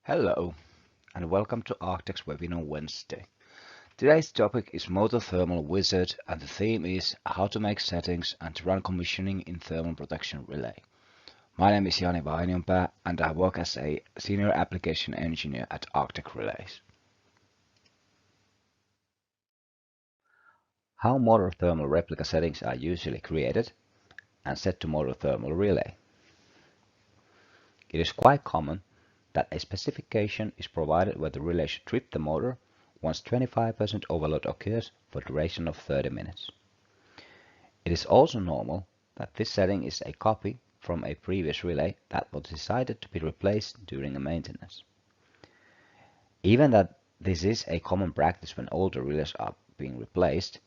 Hello, and welcome to Arctic's webinar Wednesday. Today's topic is Motor Thermal Wizard, and the theme is how to make settings and to run commissioning in thermal protection relay. My name is Jani Vainionpää, and I work as a senior application engineer at Arctic Relays. How motor thermal replica settings are usually created and set to motor thermal relay. It is quite common that a specification is provided where the relay should trip the motor once 25% overload occurs for a duration of 30 minutes. It is also normal that this setting is a copy from a previous relay that was decided to be replaced during a maintenance. Even that this is a common practice when older relays are being replaced,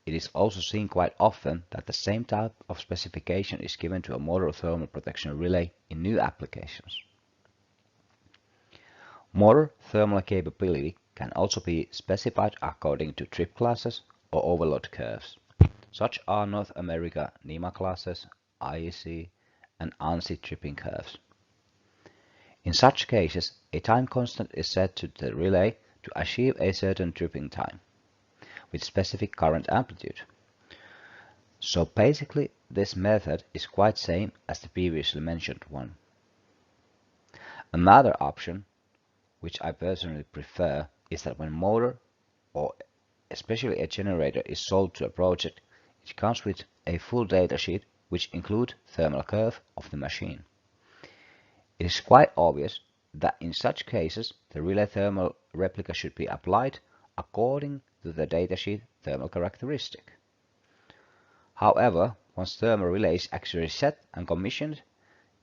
it is also seen quite often that the same type of specification is given to a motor thermal protection relay in new applications. Motor thermal capability can also be specified according to trip classes or overload curves. Such are North America NEMA classes, IEC, and ANSI tripping curves. In such cases, a time constant is set to the relay to achieve a certain tripping time, with specific current amplitude. So basically, this method is quite same as the previously mentioned one. Another option, which I personally prefer, is that when motor or especially a generator is sold to a project, it comes with a full datasheet which includes thermal curve of the machine. It is quite obvious that in such cases the relay thermal replica should be applied according to the datasheet thermal characteristic. However, once thermal relay is actually set and commissioned,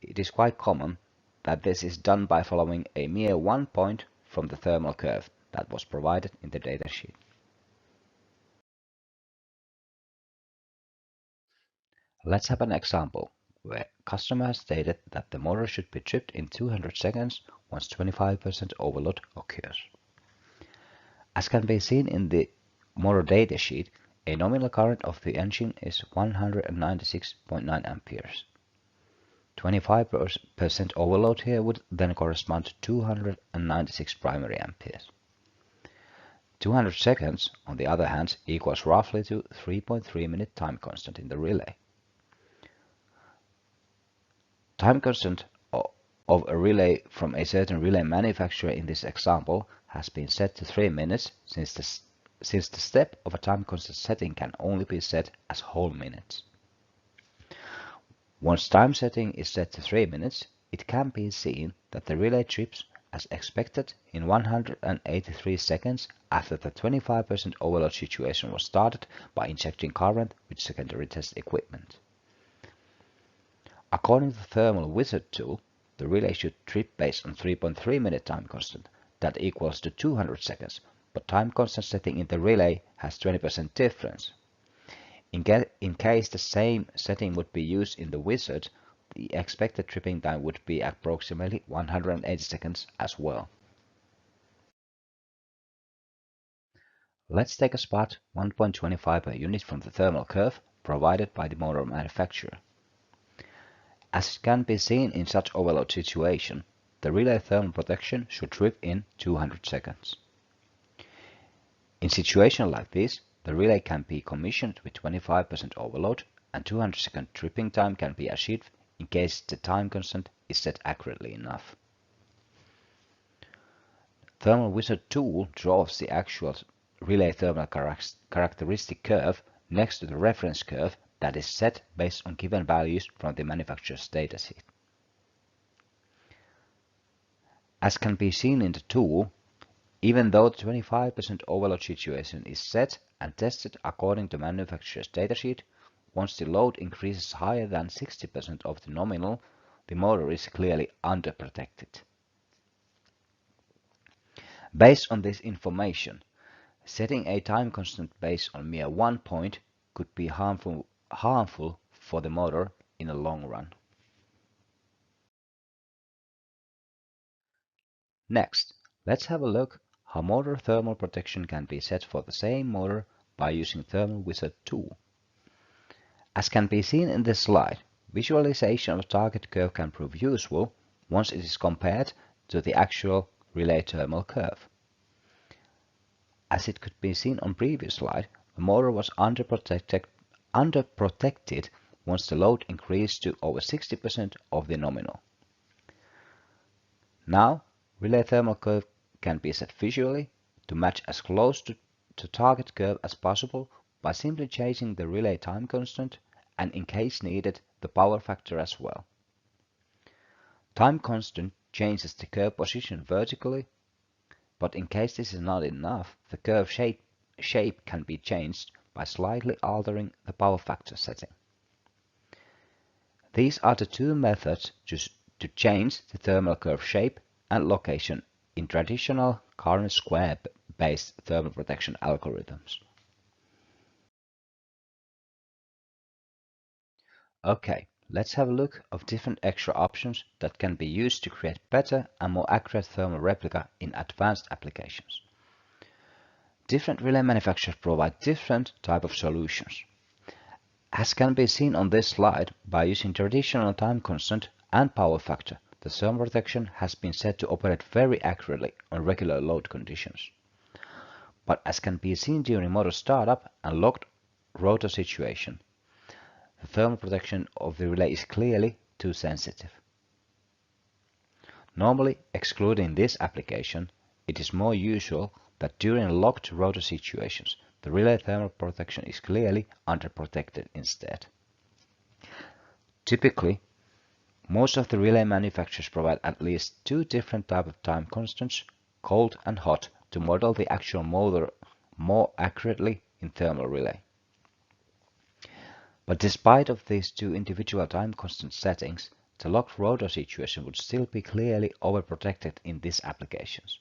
it is quite common that this is done by following a mere one point from the thermal curve that was provided in the datasheet. Let's have an example where customer has stated that the motor should be tripped in 200 seconds once 25% overload occurs. As can be seen in the motor datasheet, a nominal current of the engine is 196.9 amperes. 25% overload here would then correspond to 296 primary amperes. 200 seconds, on the other hand, equals roughly to 3.3 minute time constant in the relay. Time constant of a relay from a certain relay manufacturer in this example has been set to 3 minutes since the step of a time constant setting can only be set as whole minutes. Once time setting is set to 3 minutes, it can be seen that the relay trips as expected in 183 seconds after the 25% overload situation was started by injecting current with secondary test equipment. According to the Thermal Wizard tool, the relay should trip based on 3.3 minute time constant, that equals to 200 seconds, but time constant setting in the relay has 20% difference. In case the same setting would be used in the Wizard, the expected tripping time would be approximately 180 seconds as well. Let's take a spot 1.25 per unit from the thermal curve provided by the motor manufacturer. As can be seen in such overload situation, the relay thermal protection should trip in 200 seconds. In situation like this, the relay can be commissioned with 25% overload and 200 second tripping time can be achieved in case the time constant is set accurately enough. Thermal Wizard tool draws the actual relay thermal characteristic curve next to the reference curve that is set based on given values from the manufacturer's datasheet. As can be seen in the tool, even though the 25% overload situation is set and tested according to manufacturer's datasheet, once the load increases higher than 60% of the nominal, the motor is clearly underprotected. Based on this information, setting a time constant based on mere one point could be harmful for the motor in the long run. Next, let's have a look how motor thermal protection can be set for the same motor by using Thermal Wizard tool. As can be seen in this slide, visualization of the target curve can prove useful once it is compared to the actual relay thermal curve. As it could be seen on previous slide, the motor was underprotected once the load increased to over 60% of the nominal. Now, relay thermal curve can be set visually to match as close to target curve as possible by simply changing the relay time constant and, in case needed, the power factor as well. Time constant changes the curve position vertically, but in case this is not enough, the curve shape can be changed by slightly altering the power factor setting. These are the two methods to change the thermal curve shape and location in traditional current square-based thermal protection algorithms. Okay, let's have a look at different extra options that can be used to create better and more accurate thermal replica in advanced applications. Different relay manufacturers provide different type of solutions. As can be seen on this slide, by using traditional time constant and power factor, the thermal protection has been said to operate very accurately on regular load conditions. But as can be seen during motor startup and locked rotor situation, the thermal protection of the relay is clearly too sensitive. Normally, excluding this application, it is more usual that during locked rotor situations, the relay thermal protection is clearly underprotected instead. Typically, most of the relay manufacturers provide at least two different types of time constants, cold and hot, to model the actual motor more accurately in thermal relay. But despite of these two individual time constant settings, the locked rotor situation would still be clearly overprotected in these applications.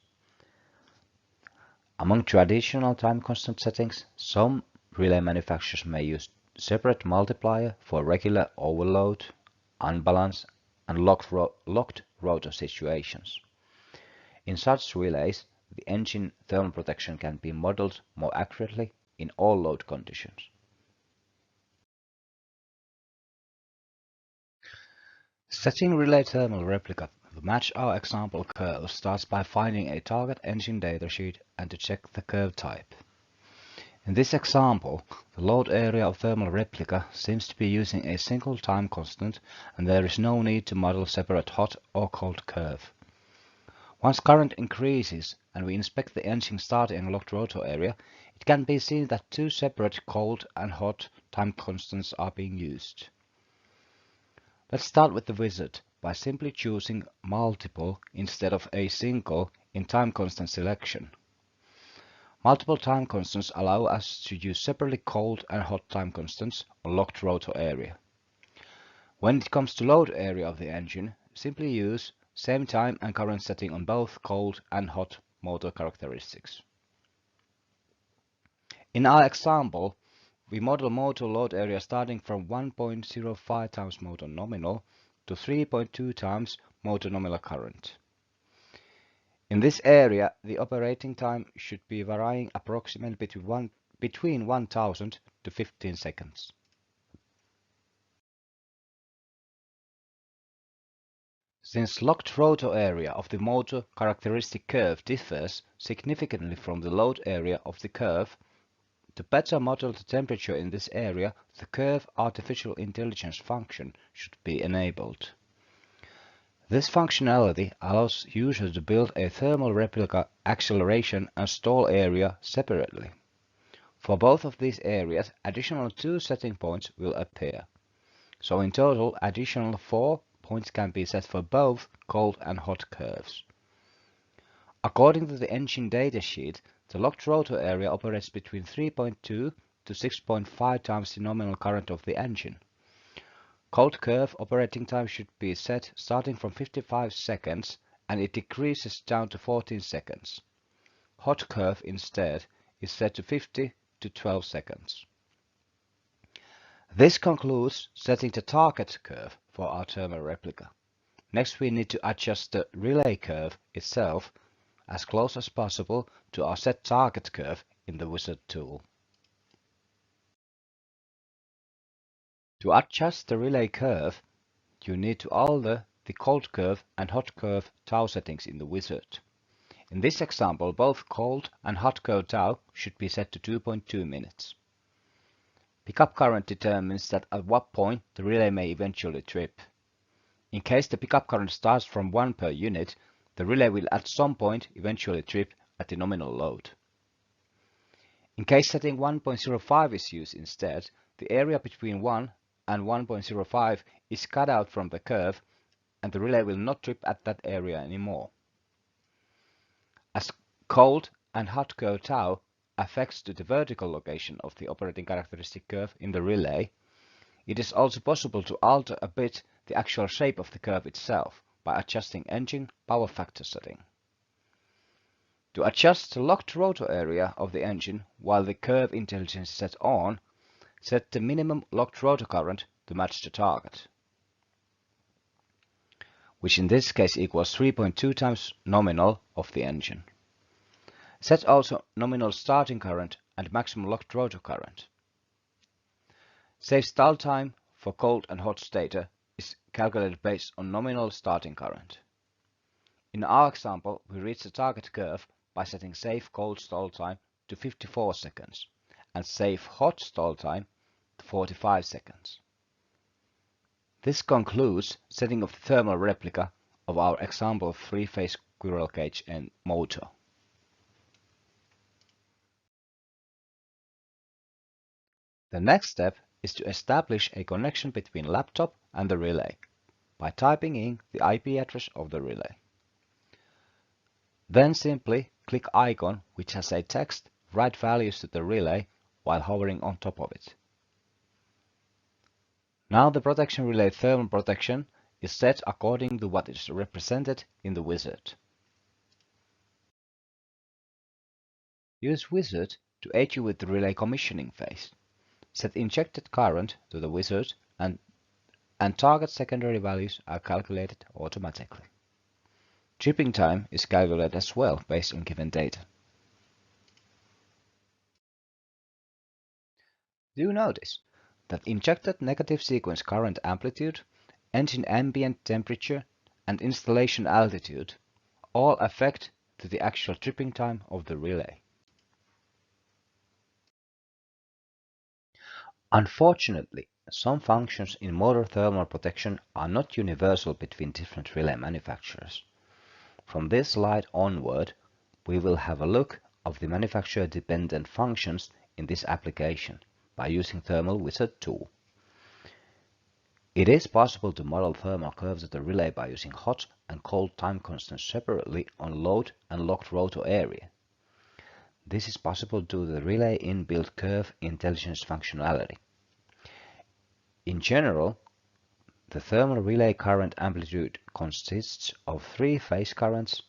Among traditional time constant settings, some relay manufacturers may use separate multiplier for regular overload, unbalance, and locked rotor situations. In such relays, the engine thermal protection can be modeled more accurately in all load conditions. Setting relay thermal replica to match our example curve starts by finding a target engine datasheet and to check the curve type. In this example, the load area of thermal replica seems to be using a single time constant, and there is no need to model separate hot or cold curve. Once current increases and we inspect the engine starting and locked rotor area, it can be seen that two separate cold and hot time constants are being used. Let's start with the wizard by simply choosing multiple instead of a single in time constant selection. Multiple time constants allow us to use separately cold and hot time constants on locked rotor area. When it comes to load area of the engine, simply use same time and current setting on both cold and hot motor characteristics. In our example, we model motor load area starting from 1.05 times motor nominal to 3.2 times motor nominal current. In this area, the operating time should be varying approximately between 1000 to 15 seconds. Since locked rotor area of the motor characteristic curve differs significantly from the load area of the curve, to better model the temperature in this area, the curve artificial intelligence function should be enabled. This functionality allows users to build a thermal replica acceleration and stall area separately. For both of these areas, additional 2 setting points will appear. So in total, additional 4 points can be set for both cold and hot curves. According to the engine datasheet, the locked rotor area operates between 3.2 to 6.5 times the nominal current of the engine. Cold curve operating time should be set starting from 55 seconds and it decreases down to 14 seconds. Hot curve instead is set to 50 to 12 seconds. This concludes setting the target curve for our thermal replica. Next we need to adjust the relay curve itself as close as possible to our set target curve in the wizard tool. To adjust the relay curve, you need to alter the cold curve and hot curve tau settings in the wizard. In this example, both cold and hot go tau should be set to 2.2 minutes. Pickup current determines that at what point the relay may eventually trip. In case the pickup current starts from 1 per unit, the relay will at some point eventually trip at the nominal load. In case setting 1.05 is used instead, the area between 1 and 1.05 is cut out from the curve and the relay will not trip at that area anymore. As cold and hot go tau affects to the vertical location of the operating characteristic curve in the relay, it is also possible to alter a bit the actual shape of the curve itself by adjusting engine power factor setting. To adjust the locked rotor area of the engine while the curve intelligence is set on, set the minimum locked rotor current to match the target, which in this case equals 3.2 times nominal of the engine. Set also nominal starting current and maximum locked rotor current. Safe stall time for cold and hot stator is calculated based on nominal starting current. In our example, we reach the target curve by setting safe cold stall time to 54 seconds and safe hot stall time to 45 seconds. This concludes setting of the thermal replica of our example three-phase squirrel cage and motor. The next step is to establish a connection between laptop and the relay by typing in the IP address of the relay. Then simply click icon which has a text write values to the relay while hovering on top of it. Now the protection relay thermal protection is set according to what is represented in the wizard. Use wizard to aid you with the relay commissioning phase. Set injected current to the wizard and target secondary values are calculated automatically. Tripping time is calculated as well based on given data. Do notice that injected negative sequence current amplitude, engine ambient temperature, and installation altitude all affect to the actual tripping time of the relay. Unfortunately, some functions in motor thermal protection are not universal between different relay manufacturers. From this slide onward, we will have a look of the manufacturer-dependent functions in this application by using Thermal Wizard tool. It is possible to model thermal curves of the relay by using hot and cold time constants separately on load and locked rotor area. This is possible due to the relay inbuilt curve intelligence functionality. In general, the thermal relay current amplitude consists of three phase currents,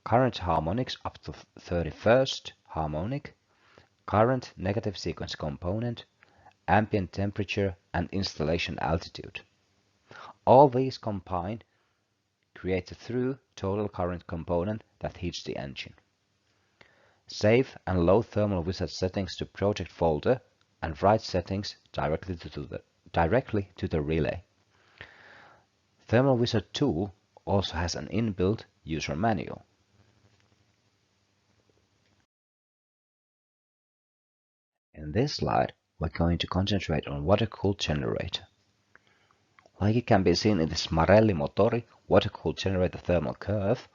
current harmonics up to 31st harmonic, current negative sequence component, ambient temperature, and installation altitude. All these combined create the through total current component that heats the engine. Save and load Thermal Wizard settings to project folder and write settings directly to the relay. Thermal Wizard tool also has an inbuilt user manual. In this slide, we're going to concentrate on water-cooled generator. Like it can be seen in this Marelli Motori water-cooled generator thermal curve,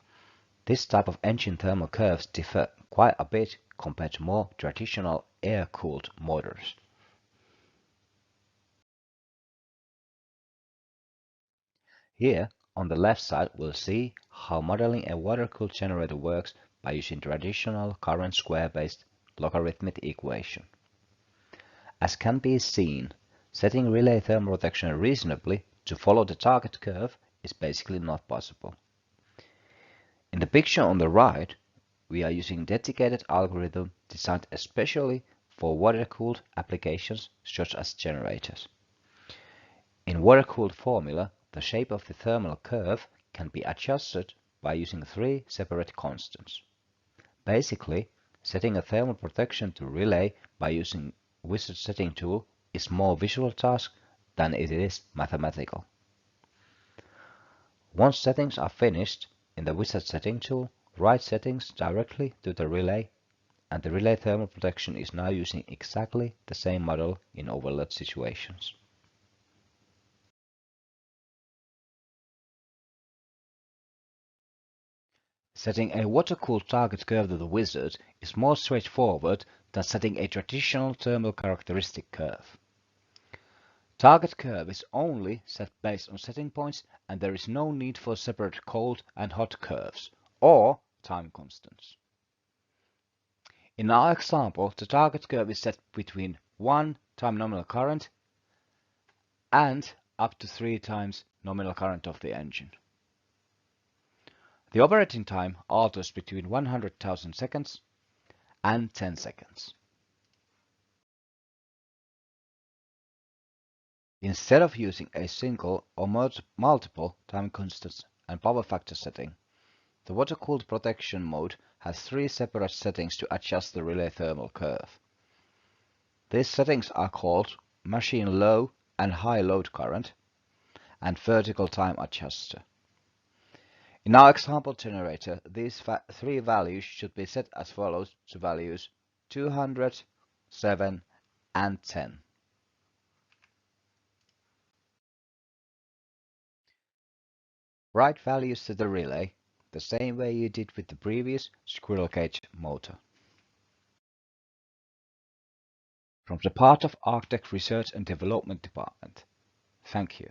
this type of engine thermal curves differ quite a bit compared to more traditional air-cooled motors. Here, on the left side, we'll see how modeling a water-cooled generator works by using traditional current square-based logarithmic equation. As can be seen, setting relay thermal protection reasonably to follow the target curve is basically not possible. In the picture on the right, we are using dedicated algorithm designed especially for water-cooled applications such as generators. In water-cooled formula, the shape of the thermal curve can be adjusted by using three separate constants. Basically, setting a thermal protection to relay by using wizard setting tool is more visual task than it is mathematical. Once settings are finished in the wizard setting tool, Write settings directly to the relay, and the relay thermal protection is now using exactly the same model in overload situations. Setting a water-cooled target curve to the wizard is more straightforward than setting a traditional thermal characteristic curve. Target curve is only set based on setting points, and there is no need for separate cold and hot curves, or time constants. In our example, the target curve is set between 1 time nominal current and up to 3 times nominal current of the engine. The operating time alters between 100,000 seconds and 10 seconds. Instead of using a single or multiple time constants and power factor setting, the water-cooled protection mode has 3 separate settings to adjust the relay thermal curve. These settings are called machine low and high load current and vertical time adjuster. In our example generator, these 3 values should be set as follows to values 200, 7 and 10. Write values to the relay the same way you did with the previous squirrel cage motor. From the part of Arctech Research and Development Department, thank you.